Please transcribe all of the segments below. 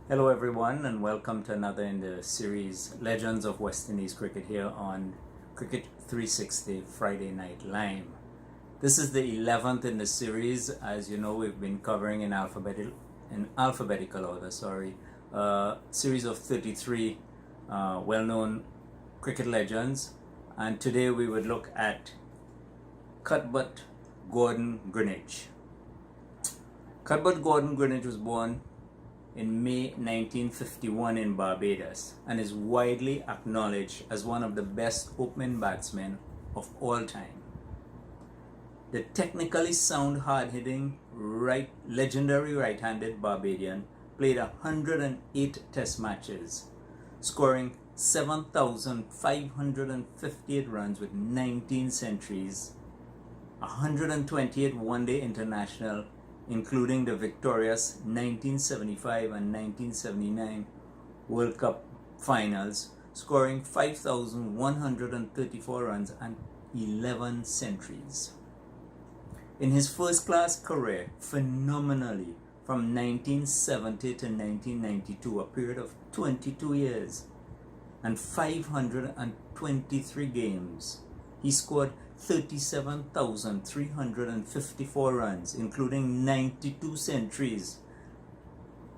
Hello everyone and welcome to another in the series Legends of West Indies Cricket here on Cricket 360 Friday Night Lime. This is the 11th in the series. As you know, we've been covering in alphabetical order, series of 33 well-known cricket legends, and today we would look at Cuthbert Gordon Greenidge. Cuthbert Gordon Greenidge was born in May 1951 in Barbados and is widely acknowledged as one of the best opening batsmen of all time. The technically sound, hard-hitting, legendary right-handed Barbadian played 108 test matches, scoring 7,558 runs with 19 centuries, 128 one-day international, including the victorious 1975 and 1979 World Cup finals, scoring 5,134 runs and 11 centuries. In his first-class career, phenomenally, from 1970 to 1992, a period of 22 years and 523 games, he scored 37,354 runs, including 92 centuries,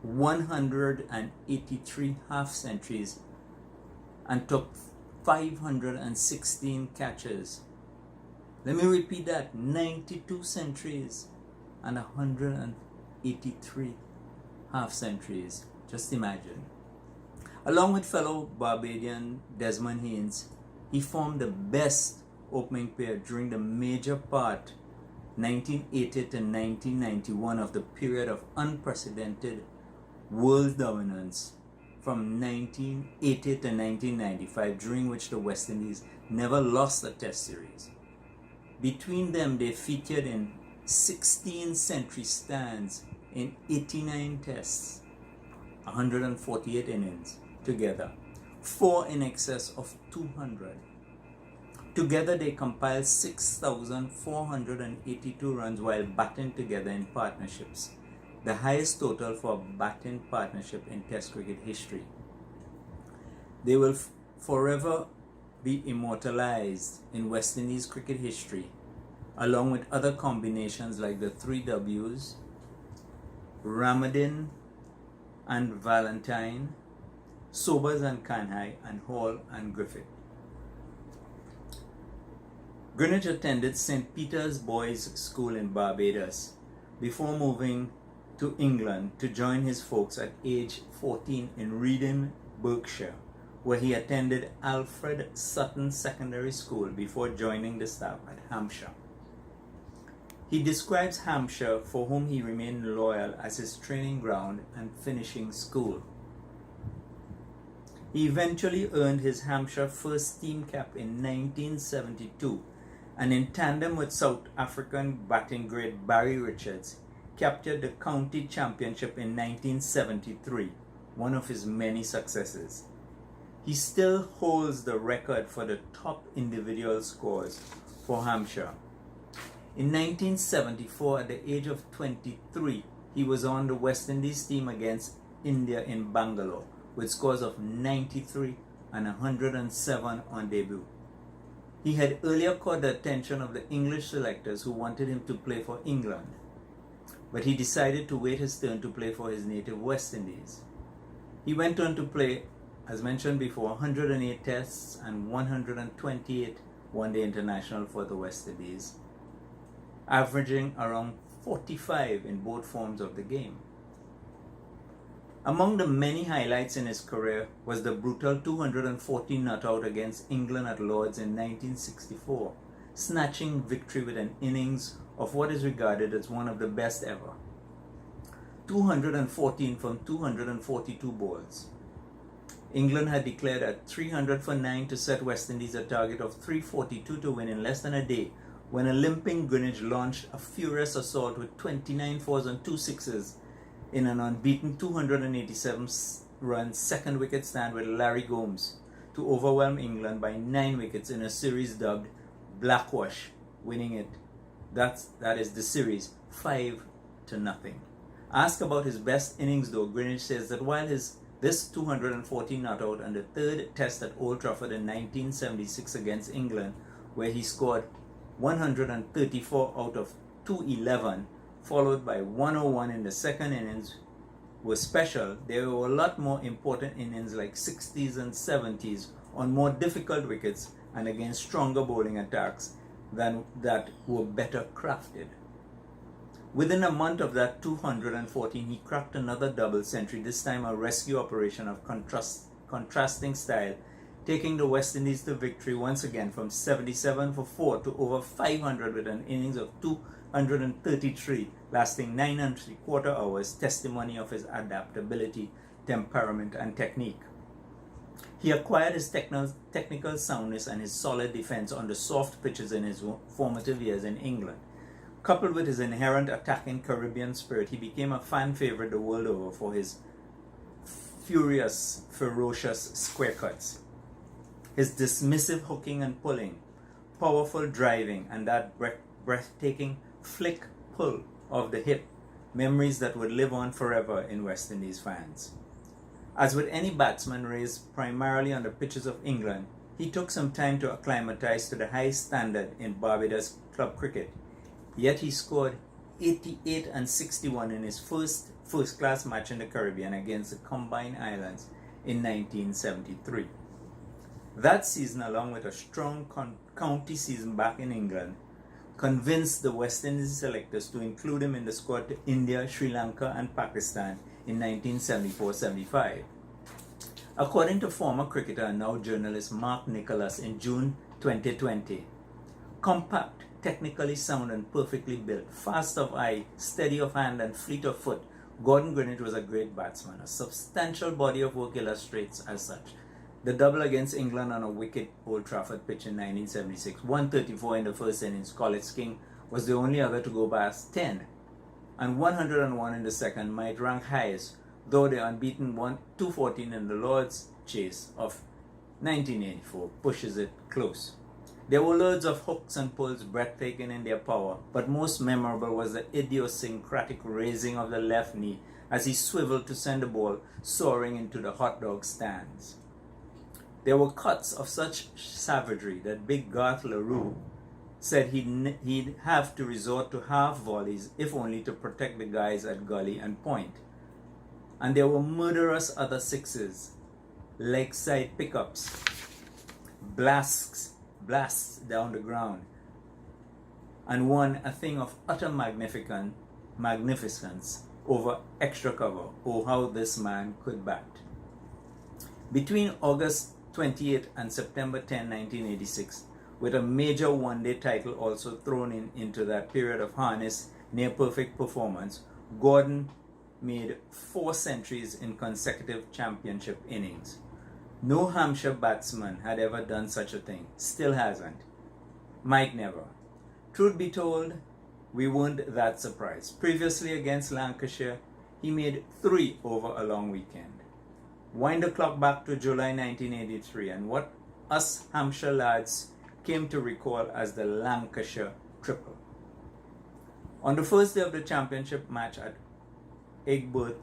183 half centuries, and took 516 catches. Let me repeat that: 92 centuries and 183 half centuries. Just imagine. Along with fellow Barbadian Desmond Haynes, he formed the best opening pair during the major part 1980 to 1991 of the period of unprecedented world dominance from 1980 to 1995, during which the West Indies never lost a test series. Between them, they featured in 16 century stands in 89 tests, 148 innings together, 4 in excess of 200. Together they compiled 6,482 runs while batting together in partnerships, the highest total for a batting partnership in Test cricket history. They will forever be immortalized in West Indies cricket history, along with other combinations like the 3 W's, Ramadan and Valentine, Sobers and Kanhai, and Hall and Griffith. Greenidge attended St. Peter's Boys' School in Barbados before moving to England to join his folks at age 14 in Reading, Berkshire, where he attended Alfred Sutton Secondary School before joining the staff at Hampshire. He describes Hampshire, for whom he remained loyal, as his training ground and finishing school. He eventually earned his Hampshire first team cap in 1972, and in tandem with South African batting great Barry Richards, captured the county championship in 1973, one of his many successes. He still holds the record for the top individual scores for Hampshire. In 1974, at the age of 23, he was on the West Indies team against India in Bangalore, with scores of 93 and 107 on debut. He had earlier caught the attention of the English selectors who wanted him to play for England, but he decided to wait his turn to play for his native West Indies. He went on to play, as mentioned before, 108 tests and 128 one-day international for the West Indies, averaging around 45 in both forms of the game. Among the many highlights in his career was the brutal 214 not-out against England at Lord's in 1964, snatching victory with an innings of what is regarded as one of the best ever. 214 from 242 balls. England had declared a 300 for 9 to set West Indies a target of 342 to win in less than a day, when a limping Greenidge launched a furious assault with 29 fours and 2 sixes in an unbeaten 287-run second wicket stand with Larry Gomes to overwhelm England by 9 wickets in a series dubbed Blackwash, winning it, that is the series, 5-0. Asked about his best innings though, Greenidge says that while this 214 not out and the third test at Old Trafford in 1976 against England, where he scored 134 out of 211, followed by 101 in the second innings, was special, there were a lot more important innings like 60s and 70s on more difficult wickets and against stronger bowling attacks than that were better crafted. Within a month of that 214, he cracked another double century, this time a rescue operation of contrasting style, taking the West Indies to victory once again from 77 for 4 to over 500 with an innings of 233, lasting 9.75 hours, testimony of his adaptability, temperament, and technique. He acquired his technical soundness and his solid defense on the soft pitches in his formative years in England. Coupled with his inherent attacking Caribbean spirit, he became a fan favorite the world over for his ferocious square cuts, his dismissive hooking and pulling, powerful driving, and that breathtaking flick pull of the hip, memories that would live on forever in West Indies fans. As with any batsman raised primarily on the pitches of England, he took some time to acclimatize to the high standard in Barbados club cricket. Yet he scored 88 and 61 in his first-class match in the Caribbean against the Combined Islands in 1973. That season, along with a strong county season back in England, convinced the West Indies selectors to include him in the squad to India, Sri Lanka, and Pakistan in 1974-75. According to former cricketer and now journalist Mark Nicholas in June 2020, compact, technically sound and perfectly built, fast of eye, steady of hand and fleet of foot, Gordon Greenidge was a great batsman. A substantial body of work illustrates as such. The double against England on a wicket Old Trafford pitch in 1976, 134 in the first innings, College King was the only other to go past 10, and 101 in the second might rank highest, though the unbeaten 214 in the Lord's Chase of 1984 pushes it close. There were loads of hooks and pulls breathtaking in their power, but most memorable was the idiosyncratic raising of the left knee as he swiveled to send the ball soaring into the hot dog stands. There were cuts of such savagery that big Garth LaRue said he'd have to resort to half volleys if only to protect the guys at gully and point. And there were murderous other sixes, leg side pickups, blasts down the ground, and one a thing of utter magnificence over extra cover. Oh, how this man could bat. Between August 28 and September 10, 1986, with a major one-day title also thrown into that period of harness, near-perfect performance, Gordon made 4 centuries in consecutive championship innings. No Hampshire batsman had ever done such a thing. Still hasn't. Might never. Truth be told, we weren't that surprised. Previously against Lancashire, he made 3 over a long weekend. Wind the clock back to July 1983 and what us Hampshire lads came to recall as the Lancashire Triple. On the first day of the championship match at Aigburth,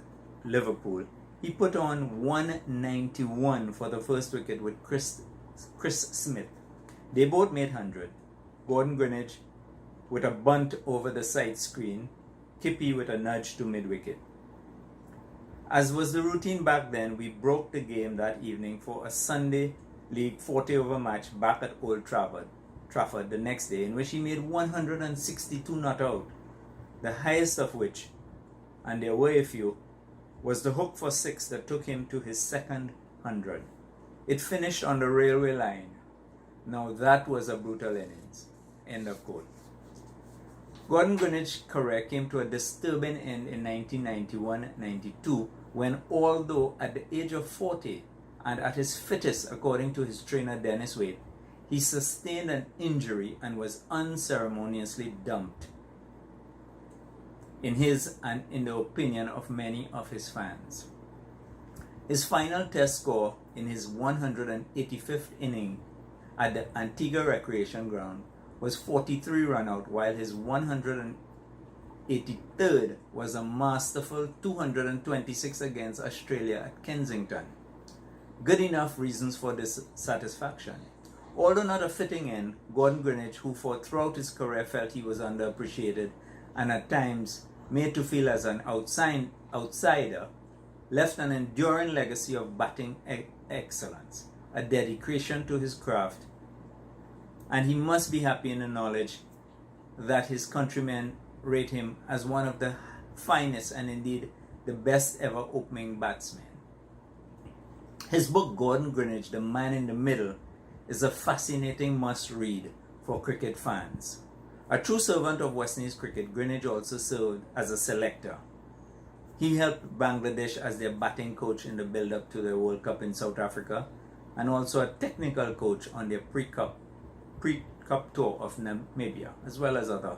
Liverpool, he put on 191 for the first wicket with Chris Smith. They both made 100. Gordon Greenidge with a bunt over the side screen, Kippy with a nudge to mid-wicket. As was the routine back then, we broke the game that evening for a Sunday League 40-over match back at Old Trafford the next day, in which he made 162 not out, the highest of which, and there were a few, was the hook for 6 that took him to his second 100. It finished on the railway line. Now that was a brutal innings. End of quote. Gordon Greenidge's career came to a disturbing end in 1991-92 when, although at the age of 40 and at his fittest according to his trainer Dennis Wade, he sustained an injury and was unceremoniously dumped, in his and in the opinion of many of his fans. His final test score in his 185th inning at the Antigua Recreation Ground was 43 run out, while his 185th 83rd was a masterful 226 against Australia at Kensington. Good enough reasons for dissatisfaction. Although not a fitting end, Gordon Greenidge, who throughout his career felt he was underappreciated and at times made to feel as an outsider, left an enduring legacy of batting excellence, a dedication to his craft, and he must be happy in the knowledge that his countrymen rate him as one of the finest and indeed the best ever opening batsmen. His book, Gordon Greenidge, The Man in the Middle, is a fascinating must-read for cricket fans. A true servant of West Indies cricket, Greenidge also served as a selector. He helped Bangladesh as their batting coach in the build-up to the World Cup in South Africa, and also a technical coach on their pre-cup tour of Namibia, as well as other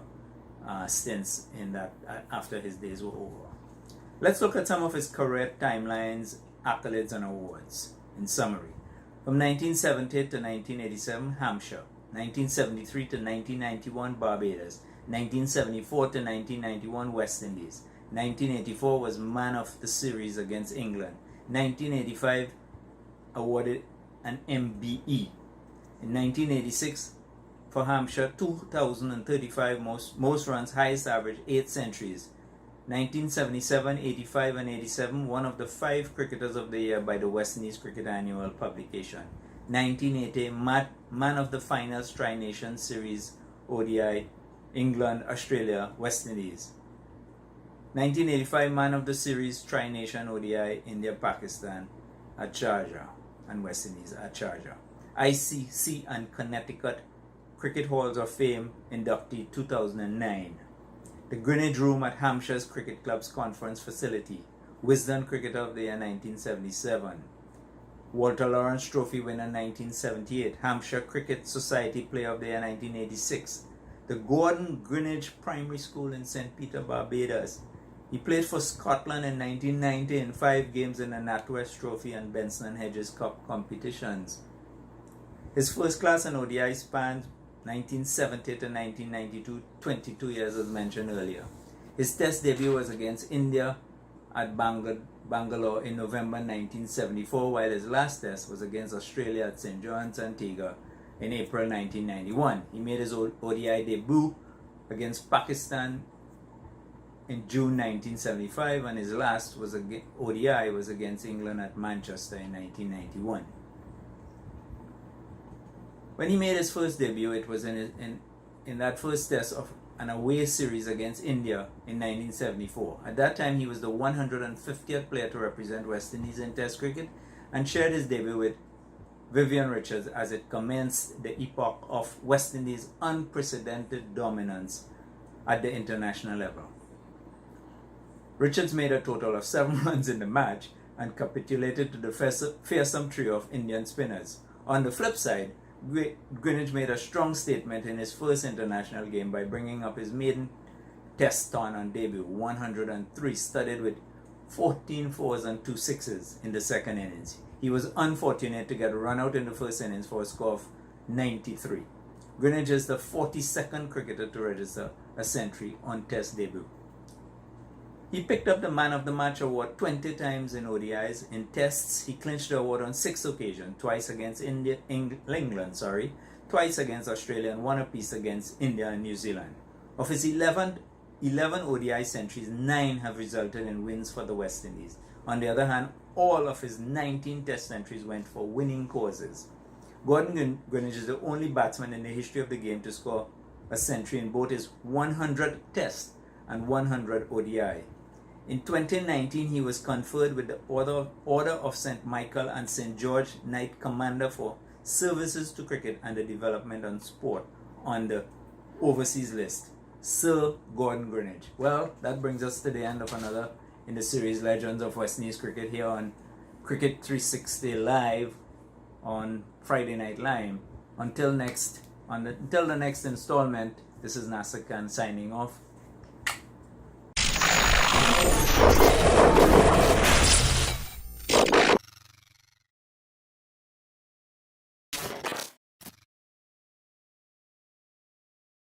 stints in that after his days were over. Let's look at some of his career timelines, accolades, and awards. In summary, from 1970 to 1987, Hampshire; 1973 to 1991, Barbados; 1974 to 1991, West Indies; 1984 was man of the series against England; 1985 awarded an MBE; in 1986 for Hampshire, 2,035 most runs, highest average, 8 centuries; 1977, 85 and 87, one of the 5 cricketers of the year by the West Indies Cricket Annual publication; 1980, man of the finals, Tri-Nation Series, ODI, England, Australia, West Indies; 1985, man of the series, Tri-Nation, ODI, India, Pakistan, at Sharjah, and West Indies at Sharjah; ICC and Connecticut Cricket Halls of Fame inductee, 2009; the Greenidge Room at Hampshire's Cricket Club's conference facility, Wisden Cricketer of the Year 1977, Walter Lawrence Trophy winner 1978, Hampshire Cricket Society Player of the Year 1986, the Gordon Greenidge Primary School in St. Peter, Barbados. He played for Scotland in 1990 in 5 games in the NatWest Trophy and Benson and Hedges Cup competitions. His first class and ODI spanned 1970 to 1992, 22 years as mentioned earlier. His test debut was against India at Bangalore in November 1974, while his last test was against Australia at St. John's, Antigua in April 1991. He made his ODI debut against Pakistan in June 1975, and his last ODI was against England at Manchester in 1991. When he made his first debut, it was in that first test of an away series against India in 1974. At that time, he was the 150th player to represent West Indies in Test cricket and shared his debut with Vivian Richards as it commenced the epoch of West Indies' unprecedented dominance at the international level. Richards made a total of 7 runs in the match and capitulated to the fearsome trio of Indian spinners. On the flip side, Greenidge made a strong statement in his first international game by bringing up his maiden test ton on debut, 103, studded with 14 fours and 2 sixes in the second innings. He was unfortunate to get run out in the first innings for a score of 93. Greenidge is the 42nd cricketer to register a century on test debut. He picked up the Man of the Match award 20 times in ODIs. In tests, he clinched the award on 6 occasions, twice against England, twice against Australia, and 1 apiece against India and New Zealand. Of his 11 ODI centuries, 9 have resulted in wins for the West Indies. On the other hand, all of his 19 test centuries went for winning causes. Gordon Greenidge is the only batsman in the history of the game to score a century in both his 100 test and 100 ODI. In 2019, he was conferred with the Order of St. Michael and St. George Knight Commander for services to cricket and the development and sport on the overseas list. Sir Gordon Greenidge. Well, that brings us to the end of another in the series Legends of West Indies Cricket here on Cricket 360 Live on Friday Night Live. Until the next installment, this is Nasser Khan signing off.